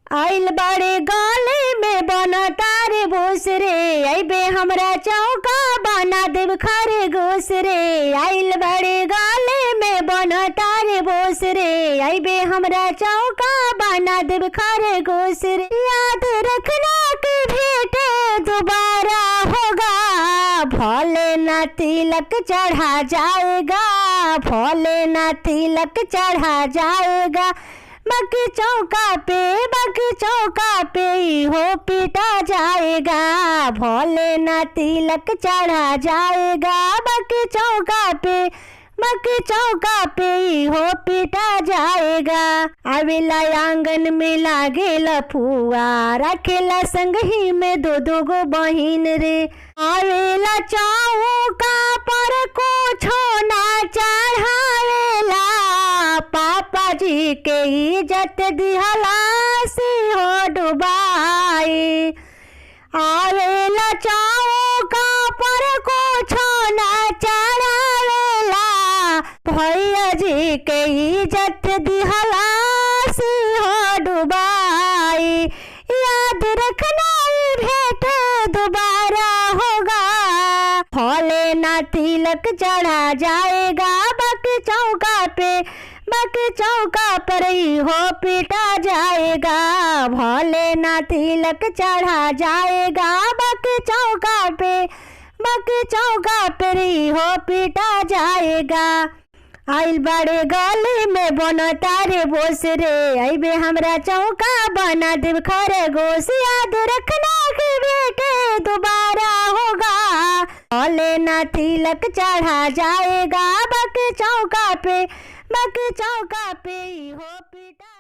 आइल बड़े गले में बना तारे बोस रे, अबे हमरा चौका बना देव खरे गोस रे। आइल बड़े गले में बना तारे बोस रे, अबे हमरा चौका बना देव खरे गोस रे। याद रखना कि भेंट दोबारा होगा, भोले ना तिलक चढ़ा जाएगा, भोले ना तिलक चढ़ा जाएगा। बाकी चौका पे हो पीटा जाएगा, भोले ना तिलक चढ़ा जाएगा। बाकी चौका पे हो पीटा जाएगा। आवेला आंगन में लागेला फुआ, रखेला संगही में दो दो गो बहिन रे। आवेला चौका पर को छोना चढ़ावेला, पापा जी के इज्जत दिहला से हो डुबाई। आवेला चौका पर को छोना चढ़ावेला, भैया जी के इज्जत दिहला से हो डुबाई। याद रखना भेंट दोबारा होगा, भोले ना तिलक चढ़ा जाएगा। बाकी चौका पर ही हो पीटा जाएगा, भोले ना तिलक चढ़ा जाएगा। बाकी चौका पर ही हो पीटा जाएगा। आइल बड़े गली में बनो तारे बोस रे, अबे हमरा चौका बना देव खरे गोस। याद रखना कि बेटे दोबारा होगा, भोले ना तिलक चढ़ा जाएगा। बाकी चौका पे ही हो पीटा।